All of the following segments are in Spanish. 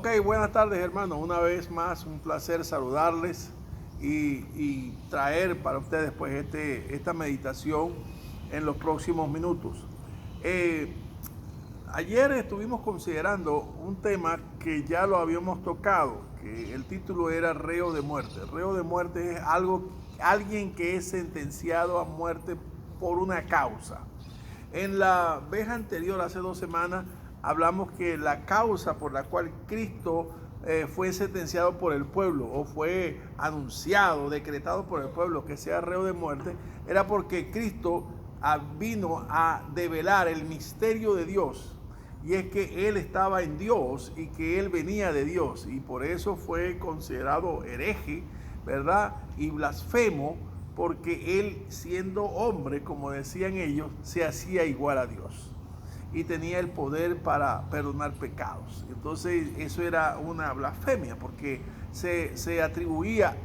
Ok, buenas tardes, hermanos. Una vez más, un placer saludarles y traer para ustedes pues esta meditación en los próximos minutos. Eh, Ayer estuvimos considerando un tema que ya lo habíamos tocado, que el título era reo de muerte. Reo de muerte es alguien que es sentenciado a muerte por una causa. En la vez anterior, hace 2 semanas, hablamos que la causa por la cual Cristo fue sentenciado por el pueblo o fue anunciado, decretado por el pueblo que sea reo de muerte, era porque Cristo vino a develar el misterio de Dios. Y es que Él estaba en Dios y que Él venía de Dios. Y por eso fue considerado hereje, ¿verdad? Y blasfemo, porque Él, siendo hombre, como decían ellos, se hacía igual a Dios. Y tenía el poder para perdonar pecados. Entonces eso era una blasfemia, porque se atribuía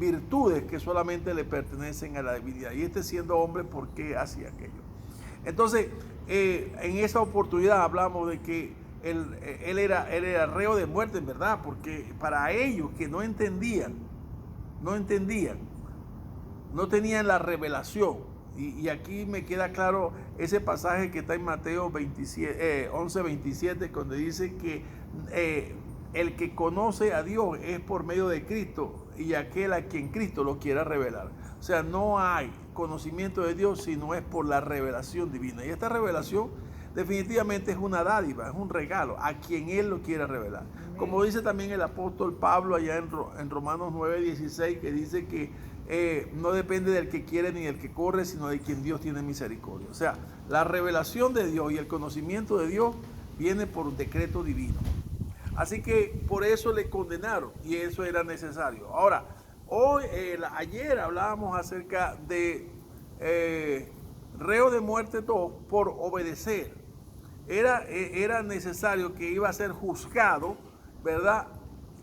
virtudes que solamente le pertenecen a la divinidad. Y siendo hombre, ¿por qué hacía aquello? Entonces, en esa oportunidad hablamos de que él era reo de muerte, en verdad, porque para ellos que no entendían, no tenían la revelación. Y aquí me queda claro ese pasaje que está en Mateo 11:27, donde dice que el que conoce a Dios es por medio de Cristo y aquel a quien Cristo lo quiera revelar. O sea, no hay conocimiento de Dios si no es por la revelación divina. Y esta revelación definitivamente es una dádiva, es un regalo a quien Él lo quiera revelar. Como dice también el apóstol Pablo allá en Romanos 9:16, que dice que no depende del que quiere ni del que corre, sino de quien Dios tiene misericordia. O sea, la revelación de Dios y el conocimiento de Dios viene por un decreto divino. Así que por eso le condenaron y eso era necesario. Ahora, ayer hablábamos acerca de reo de muerte 2 por obedecer. Era necesario que iba a ser juzgado, ¿verdad?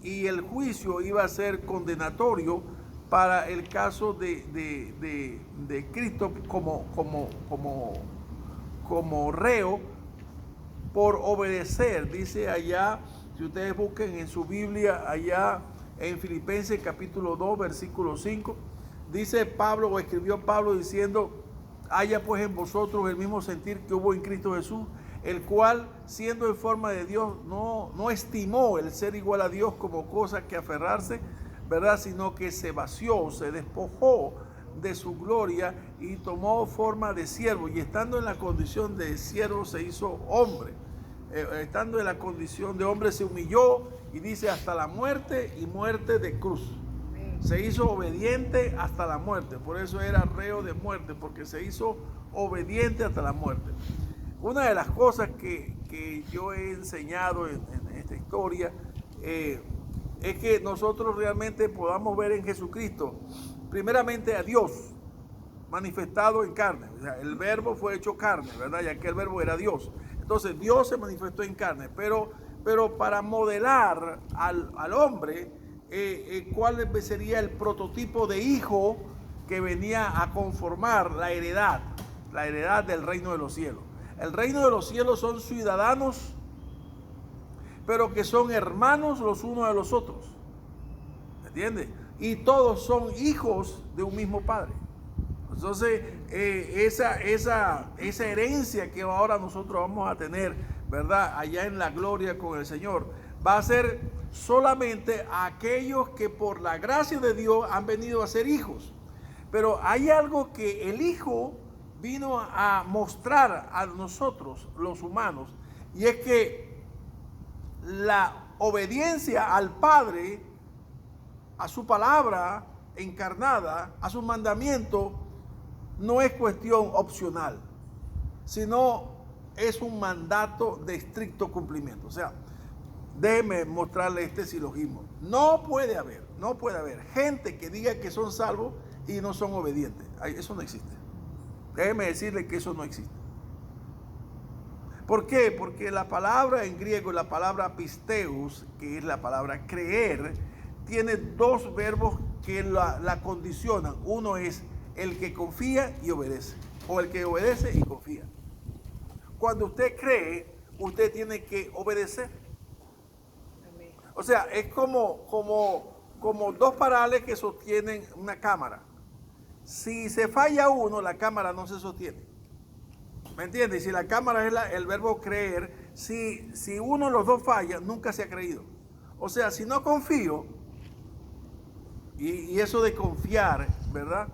Y el juicio iba a ser condenatorio para el caso de Cristo como reo por obedecer. Dice allá, si ustedes busquen en su Biblia, allá en Filipenses capítulo 2, versículo 5, dice Pablo, o escribió Pablo diciendo: haya pues en vosotros el mismo sentir que hubo en Cristo Jesús, el cual, siendo en forma de Dios, no estimó el ser igual a Dios como cosa que aferrarse, ¿verdad? Sino que se vació, se despojó de su gloria y tomó forma de siervo, y estando en la condición de siervo se hizo hombre. Estando en la condición de hombre se humilló, y dice hasta la muerte y muerte de cruz. Se hizo obediente hasta la muerte, por eso era reo de muerte, porque se hizo obediente hasta la muerte. Una de las cosas que yo he enseñado en esta historia es que nosotros realmente podamos ver en Jesucristo, primeramente a Dios manifestado en carne. O sea, el verbo fue hecho carne, ¿verdad? Ya que el verbo era Dios. Entonces Dios se manifestó en carne, pero para modelar al hombre, ¿cuál sería el prototipo de hijo que venía a conformar la heredad del reino de los cielos? El reino de los cielos son ciudadanos, pero que son hermanos los unos de los otros. ¿Entiendes? Y todos son hijos de un mismo padre. Entonces, esa herencia que ahora nosotros vamos a tener, ¿verdad? Allá en la gloria con el Señor, va a ser solamente a aquellos que por la gracia de Dios han venido a ser hijos. Pero hay algo que el Hijo vino a mostrar a nosotros, los humanos, y es que la obediencia al Padre, a su palabra encarnada, a sus mandamientos, no es cuestión opcional, sino es un mandato de estricto cumplimiento. O sea, déjeme mostrarle este silogismo. No puede haber gente que diga que son salvos y no son obedientes. Eso no existe. Déjeme decirle que eso no existe. ¿Por qué? Porque la palabra en griego, la palabra pisteus, que es la palabra creer, tiene dos verbos que la condicionan. Uno es el que confía y obedece, o el que obedece y confía. Cuando usted cree, usted tiene que obedecer. O sea, es como dos parales que sostienen una cámara. Si se falla uno, la cámara no se sostiene. ¿Me entiendes? Si la cámara es el verbo creer, si uno de los dos falla, nunca se ha creído. O sea, si no confío, y eso de confiar, ¿verdad?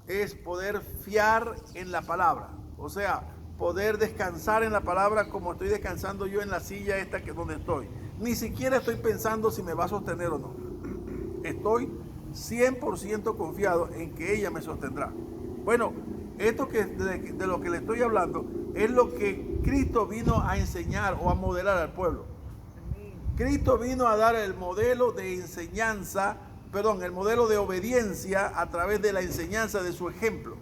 Es poder fiar en la palabra. O sea, poder descansar en la palabra como estoy descansando yo en la silla esta que donde estoy. Ni siquiera estoy pensando si me va a sostener o no. Estoy 100% confiado en que ella me sostendrá. Bueno, esto de lo que le estoy hablando es lo que Cristo vino a enseñar o a modelar al pueblo. Cristo vino a dar el modelo de enseñanza, el modelo de obediencia a través de la enseñanza de su ejemplo.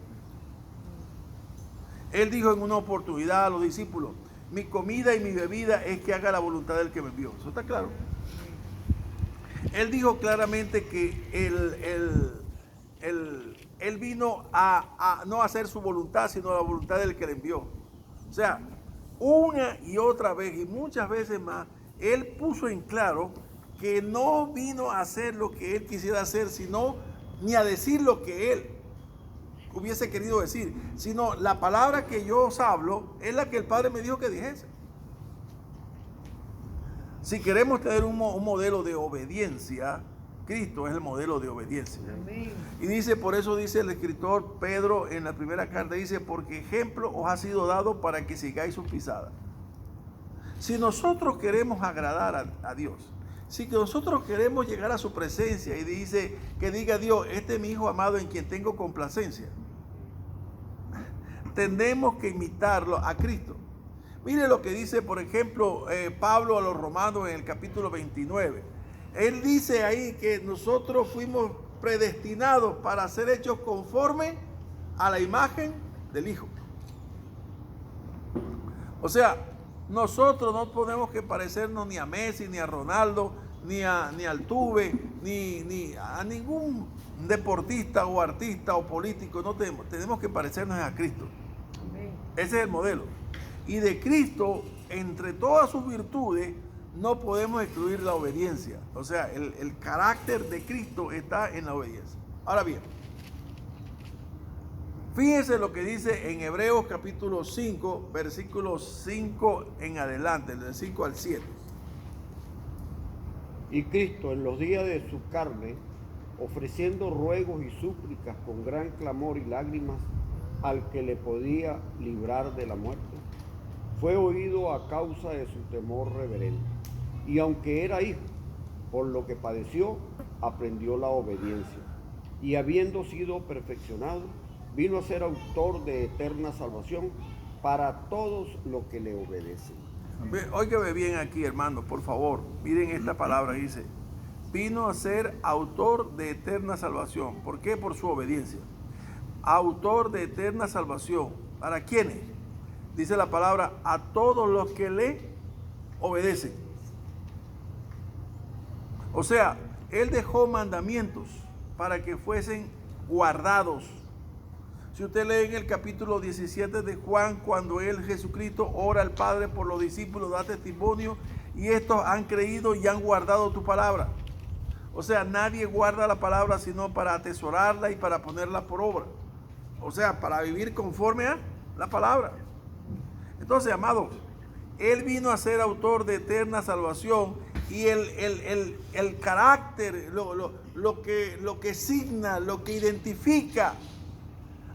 Él dijo en una oportunidad a los discípulos: mi comida y mi bebida es que haga la voluntad del que me envió. ¿Eso está claro? Él dijo claramente que él vino a no hacer su voluntad, sino la voluntad del que le envió. O sea, una y otra vez y muchas veces más, él puso en claro que no vino a hacer lo que él quisiera hacer, sino ni a decir lo que él hubiese querido decir, sino la palabra que yo os hablo es la que el Padre me dijo que dijese. Si queremos tener un modelo de obediencia, Cristo es el modelo de obediencia. Amén. Y dice, por eso dice el escritor Pedro en la primera carta, dice, porque ejemplo os ha sido dado para que sigáis sus pisadas. Si nosotros queremos agradar a Dios, si nosotros queremos llegar a su presencia y dice que diga Dios, este es mi hijo amado en quien tengo complacencia, tenemos que imitarlo a Cristo. Mire lo que dice, por ejemplo, Pablo a los Romanos en el capítulo 29. Él dice ahí que nosotros fuimos predestinados para ser hechos conforme a la imagen del Hijo. O sea, nosotros no tenemos que parecernos ni a Messi, ni a Ronaldo, ni al Tuve, ni a ningún deportista o artista o político. No tenemos que parecernos a Cristo. Ese es el modelo. Y de Cristo, entre todas sus virtudes, no podemos excluir la obediencia. O sea, el carácter de Cristo está en la obediencia. Ahora bien, fíjense lo que dice en Hebreos capítulo 5, versículos 5 en adelante, del 5 al 7. Y Cristo en los días de su carne, ofreciendo ruegos y súplicas con gran clamor y lágrimas al que le podía librar de la muerte, fue oído a causa de su temor reverente. Y aunque era hijo, por lo que padeció, aprendió la obediencia. Y habiendo sido perfeccionado, vino a ser autor de eterna salvación para todos los que le obedecen. Óigame bien aquí, hermano, por favor. Miren esta palabra, dice, vino a ser autor de eterna salvación. ¿Por qué? Por su obediencia. Autor de eterna salvación. ¿Para quiénes? Dice la palabra, a todos los que le obedecen. O sea, él dejó mandamientos para que fuesen guardados. Si usted lee en el capítulo 17 de Juan, cuando Jesucristo, ora al Padre por los discípulos, da testimonio, y estos han creído y han guardado tu palabra. O sea, nadie guarda la palabra sino para atesorarla y para ponerla por obra. O sea, para vivir conforme a la palabra. Entonces, amados, él vino a ser autor de eterna salvación y el carácter, lo que signa, lo que identifica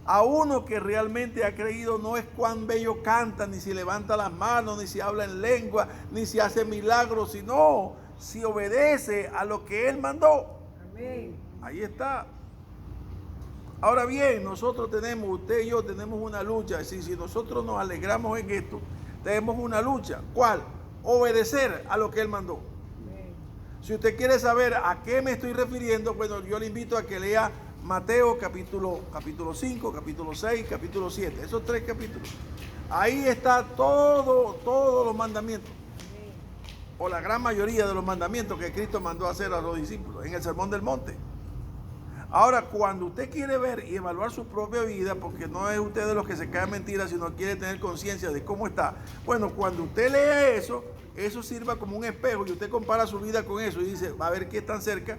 a uno que realmente ha creído no es cuán bello canta, ni si levanta las manos, ni si habla en lengua, ni si hace milagros, sino si obedece a lo que él mandó. Amén. Ahí está. Ahora bien, nosotros usted y yo tenemos una lucha. Si nosotros nos alegramos en esto, tenemos una lucha. ¿Cuál? Obedecer a lo que él mandó. Amén. Si usted quiere saber a qué me estoy refiriendo, bueno, yo le invito a que lea Mateo capítulo 5, capítulo 6, capítulo 7. Esos 3 capítulos. Ahí está todos los mandamientos. O la gran mayoría de los mandamientos que Cristo mandó a hacer a los discípulos en el Sermón del Monte. Ahora, cuando usted quiere ver y evaluar su propia vida, porque no es usted de los que se caen mentiras, sino quiere tener conciencia de cómo está. Bueno, cuando usted lee eso, eso sirva como un espejo y usted compara su vida con eso y dice, va a ver qué tan cerca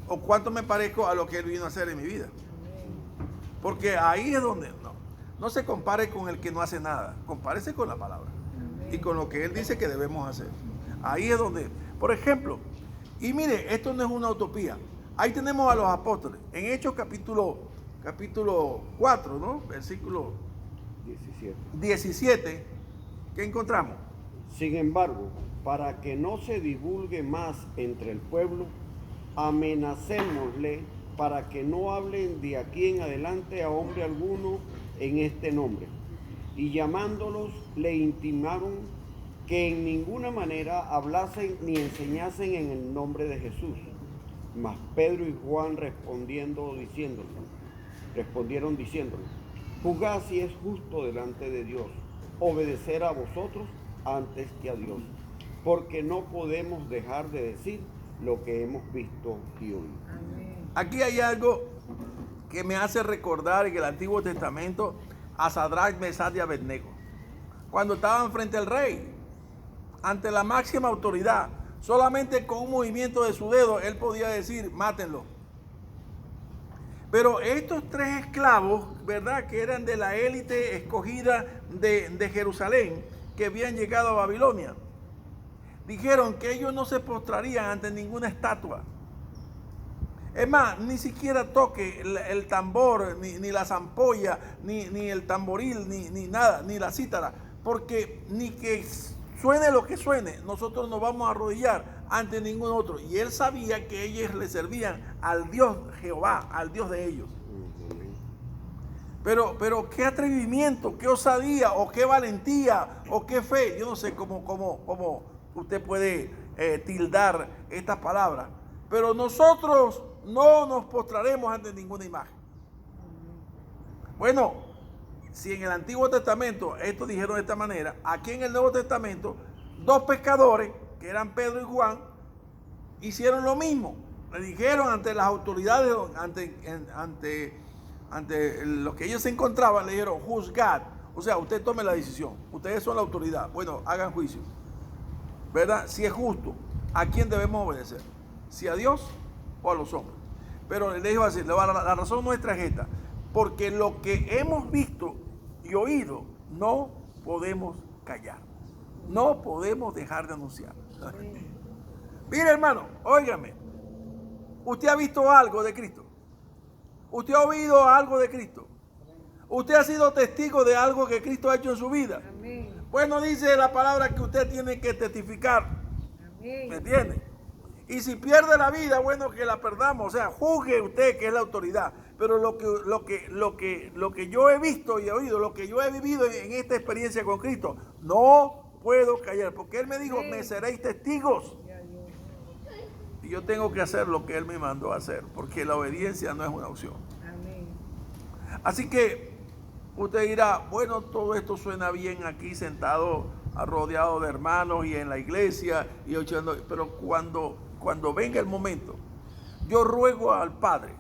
o cuánto me parezco a lo que él vino a hacer en mi vida. Porque ahí es donde no se compare con el que no hace nada, compárese con la palabra y con lo que él dice que debemos hacer. Ahí es donde, por ejemplo, y mire, esto no es una utopía. Ahí tenemos a los apóstoles, en Hechos capítulo 4, ¿no? Versículo 17, ¿qué encontramos? Sin embargo, para que no se divulgue más entre el pueblo, amenacémosle para que no hablen de aquí en adelante a hombre alguno en este nombre. Y llamándolos, le intimaron que en ninguna manera hablasen ni enseñasen en el nombre de Jesús. Mas Pedro y Juan respondieron diciéndole, juzgad si es justo delante de Dios obedecer a vosotros antes que a Dios, porque no podemos dejar de decir lo que hemos visto y oído. Aquí hay algo que me hace recordar en el Antiguo Testamento a Sadrach, Mesach y Abednego. Cuando estaban frente al rey, ante la máxima autoridad, solamente con un movimiento de su dedo, él podía decir, mátenlo. Pero estos tres esclavos, ¿verdad?, que eran de la élite escogida de Jerusalén, que habían llegado a Babilonia, dijeron que ellos no se postrarían ante ninguna estatua. Es más, ni siquiera toque el tambor, ni la zampolla, ni el tamboril, ni nada, ni la cítara, porque ni que suene lo que suene, nosotros nos vamos a arrodillar ante ningún otro. Y él sabía que ellos le servían al Dios Jehová, al Dios de ellos. Pero qué atrevimiento, qué osadía, o qué valentía, o qué fe. Yo no sé cómo usted puede tildar estas palabras. Pero nosotros no nos postraremos ante ninguna imagen. Bueno, si en el Antiguo Testamento esto dijeron de esta manera, aquí en el Nuevo Testamento, dos pescadores, que eran Pedro y Juan, hicieron lo mismo. Le dijeron ante las autoridades, ante los que ellos se encontraban, le dijeron, juzgad. O sea, usted tome la decisión. Ustedes son la autoridad. Bueno, hagan juicio. ¿Verdad? Si es justo, ¿a quién debemos obedecer? ¿Si a Dios o a los hombres? Pero le dijo así, la razón nuestra es esta. Porque lo que hemos visto y oído, no podemos callar. No podemos dejar de anunciar. Mire, hermano, óigame. ¿Usted ha visto algo de Cristo? ¿Usted ha oído algo de Cristo? ¿Usted ha sido testigo de algo que Cristo ha hecho en su vida? Amén. Bueno, dice la palabra que usted tiene que testificar. Amén. ¿Me entiende? Y si pierde la vida, bueno, que la perdamos. O sea, juzgue usted, que es la autoridad. Pero lo que yo he visto y he oído, lo que yo he vivido en esta experiencia con Cristo, no puedo callar. Porque Él me dijo, me seréis testigos. Y yo tengo que hacer lo que Él me mandó a hacer, porque la obediencia no es una opción. Amén. Así que usted dirá, bueno, todo esto suena bien aquí sentado, rodeado de hermanos y en la iglesia, y oyendo, pero cuando venga el momento, yo ruego al Padre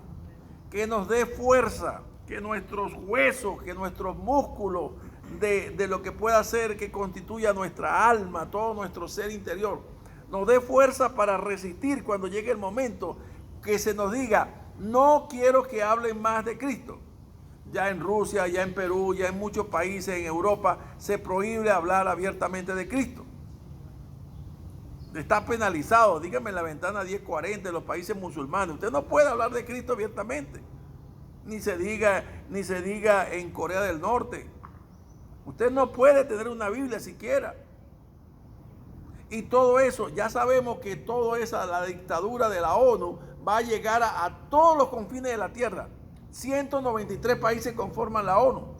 que nos dé fuerza, que nuestros huesos, que nuestros músculos, de lo que pueda ser que constituya nuestra alma, todo nuestro ser interior, nos dé fuerza para resistir cuando llegue el momento que se nos diga, no quiero que hablen más de Cristo. Ya en Rusia, ya en Perú, ya en muchos países en Europa se prohíbe hablar abiertamente de Cristo. Está penalizado, dígame en la ventana 1040 de los países musulmanes. Usted no puede hablar de Cristo abiertamente. Ni se diga en Corea del Norte. Usted no puede tener una Biblia siquiera. Y todo eso, ya sabemos que todo esa, la dictadura de la ONU va a llegar a todos los confines de la tierra. 193 países conforman la ONU.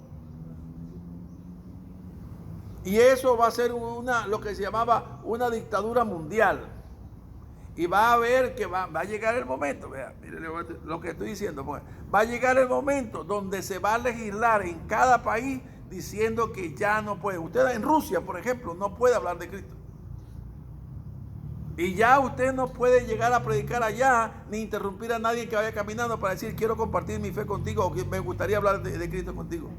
Y eso va a ser lo que se llamaba una dictadura mundial. Y va a ver que va a llegar el momento, vea, mire lo que estoy diciendo, pues, va a llegar el momento donde se va a legislar en cada país diciendo que ya no puede. Usted en Rusia, por ejemplo, no puede hablar de Cristo. Y ya usted no puede llegar a predicar allá ni interrumpir a nadie que vaya caminando para decir quiero compartir mi fe contigo o que me gustaría hablar de Cristo contigo.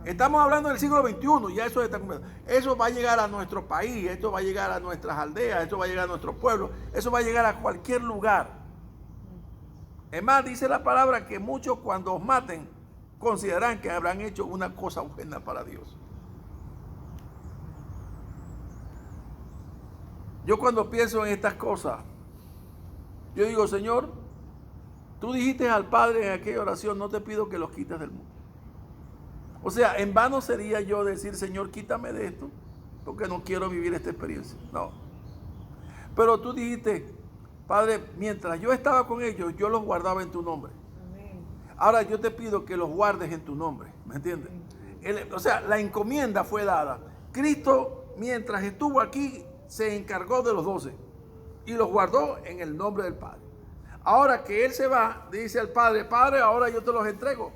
Estamos hablando del siglo XXI, ya eso está cumpliendo. Eso va a llegar a nuestro país, esto va a llegar a nuestras aldeas, esto va a llegar a nuestro pueblo, eso va a llegar a cualquier lugar. Es más, dice la palabra que muchos cuando os maten considerarán que habrán hecho una cosa buena para Dios. Yo cuando pienso en estas cosas, yo digo, Señor, tú dijiste al Padre en aquella oración, no te pido que los quites del mundo. O sea, en vano sería yo decir, Señor, quítame de esto, porque no quiero vivir esta experiencia. No. Pero tú dijiste, Padre, mientras yo estaba con ellos, yo los guardaba en tu nombre. Amén. Ahora yo te pido que los guardes en tu nombre. ¿Me entiendes? O sea, la encomienda fue dada. Cristo, mientras estuvo aquí, se encargó de los 12 y los guardó en el nombre del Padre. Ahora que Él se va, dice al Padre, Padre, ahora yo te los entrego,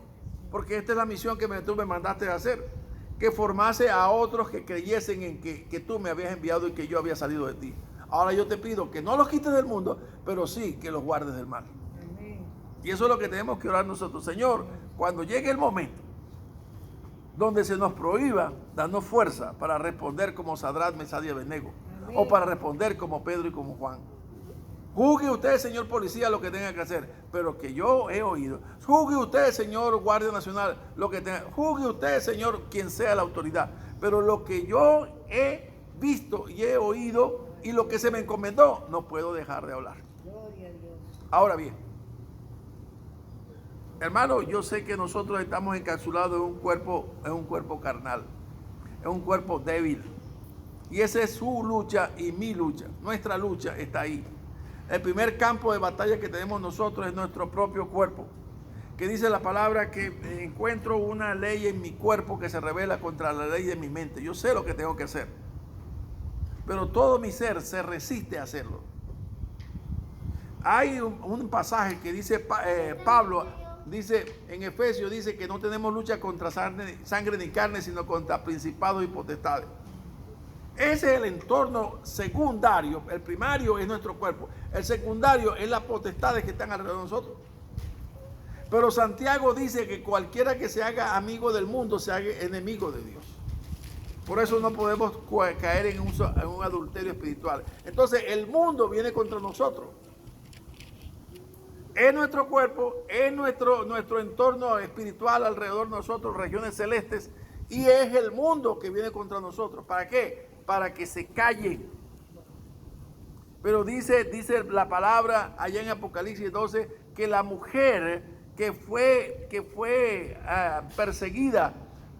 porque esta es la misión que tú me mandaste a hacer, que formase a otros que creyesen en que tú me habías enviado y que yo había salido de ti. Ahora yo te pido que no los quites del mundo, pero sí que los guardes del mal. Amén. Y eso es lo que tenemos que orar nosotros. Señor, cuando llegue el momento donde se nos prohíba, danos fuerza para responder como Sadrach, Mesach y Abednego, o para responder como Pedro y como Juan. Juzgue usted, señor policía, lo que tenga que hacer, pero que yo he oído. Juzgue usted, señor guardia nacional, lo que tenga. Juzgue usted, señor, quien sea la autoridad. Pero lo que yo he visto y he oído y lo que se me encomendó, no puedo dejar de hablar. Gloria a Dios. Ahora bien, hermano, yo sé que nosotros estamos encapsulados en un cuerpo carnal, en un cuerpo débil. Y esa es su lucha y mi lucha. Nuestra lucha está ahí. El primer campo de batalla que tenemos nosotros es nuestro propio cuerpo. Que dice la palabra que encuentro una ley en mi cuerpo que se revela contra la ley de mi mente. Yo sé lo que tengo que hacer, pero todo mi ser se resiste a hacerlo. Hay un pasaje que dice Pablo, dice en Efesios, dice que no tenemos lucha contra sangre ni carne, sino contra principados y potestades. Ese es el entorno secundario. El primario es nuestro cuerpo. El secundario es las potestades que están alrededor de nosotros. Pero Santiago dice que cualquiera que se haga amigo del mundo se haga enemigo de Dios. Por eso no podemos caer en un adulterio espiritual. Entonces el mundo viene contra nosotros. Es nuestro cuerpo, es nuestro entorno espiritual alrededor de nosotros, regiones celestes, y es el mundo que viene contra nosotros. ¿Para qué? Para que se callen. Pero dice la palabra allá en Apocalipsis 12 que la mujer que fue perseguida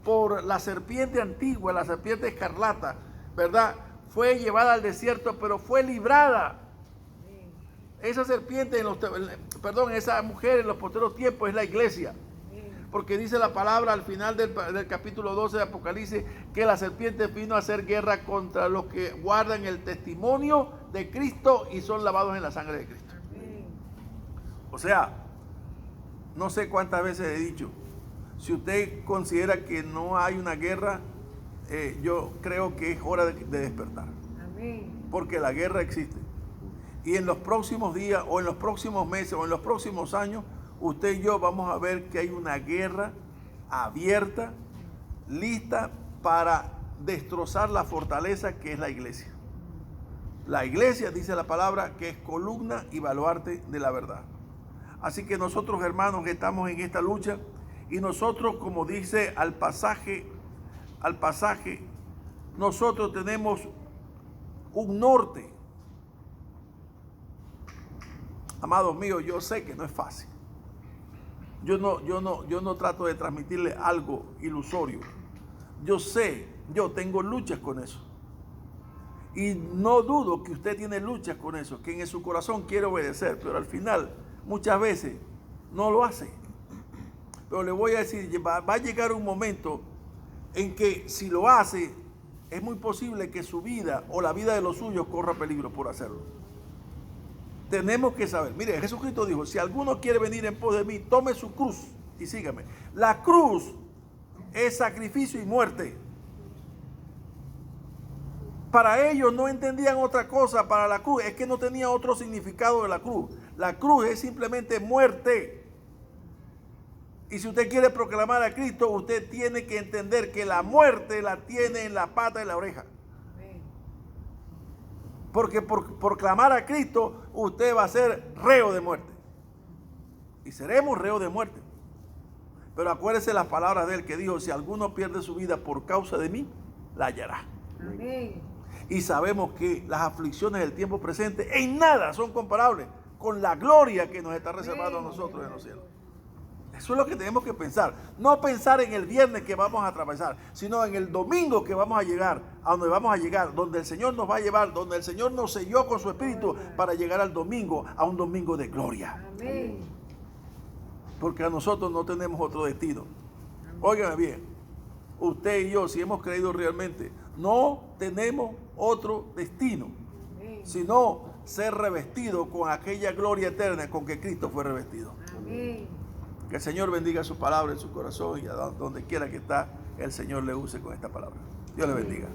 por la serpiente antigua, la serpiente escarlata, ¿verdad? Fue llevada al desierto, pero fue librada. Esa serpiente, esa mujer en los posteriores tiempos es la iglesia. Porque dice la palabra al final del capítulo 12 de Apocalipsis que la serpiente vino a hacer guerra contra los que guardan el testimonio de Cristo y son lavados en la sangre de Cristo. O sea, no sé cuántas veces he dicho, si usted considera que no hay una guerra, yo creo que es hora de despertar. Porque la guerra existe. Y en los próximos días o en los próximos meses o en los próximos años, usted y yo vamos a ver que hay una guerra abierta, lista para destrozar la fortaleza que es la iglesia. La iglesia, dice la palabra, que es columna y baluarte de la verdad. Así que nosotros, hermanos, que estamos en esta lucha, y nosotros, como dice al pasaje, nosotros tenemos un norte. Amados míos, yo sé que no es fácil. Yo no trato de transmitirle algo ilusorio. Yo sé, yo tengo luchas con eso. Y no dudo que usted tiene luchas con eso, que en su corazón quiere obedecer, pero al final, muchas veces, no lo hace. Pero le voy a decir, va a llegar un momento en que si lo hace, es muy posible que su vida o la vida de los suyos corra peligro por hacerlo. Tenemos que saber, mire, Jesucristo dijo, si alguno quiere venir en pos de mí, tome su cruz y sígame. La cruz es sacrificio y muerte. Para ellos no entendían otra cosa para la cruz, es que no tenía otro significado de la cruz. La cruz es simplemente muerte. Y si usted quiere proclamar a Cristo, usted tiene que entender que la muerte la tiene en la pata y la oreja. Porque por proclamar a Cristo, usted va a ser reo de muerte. Y seremos reos de muerte. Pero acuérdese las palabras de él que dijo, si alguno pierde su vida por causa de mí, la hallará. Amén. Y sabemos que las aflicciones del tiempo presente en nada son comparables con la gloria que nos está reservando a nosotros en los cielos. Eso es lo que tenemos que pensar. No pensar en el viernes que vamos a atravesar, sino en el domingo que vamos a llegar, a donde vamos a llegar, donde el Señor nos va a llevar, donde el Señor nos selló con su Espíritu para llegar al domingo, a un domingo de gloria. Amén. Porque a nosotros no tenemos otro destino. Óigame bien, usted y yo, si hemos creído realmente, no tenemos otro destino, sino ser revestido con aquella gloria eterna con que Cristo fue revestido. Amén. Que el Señor bendiga su palabra en su corazón y a donde quiera que está, el Señor le use con esta palabra. Dios le bendiga.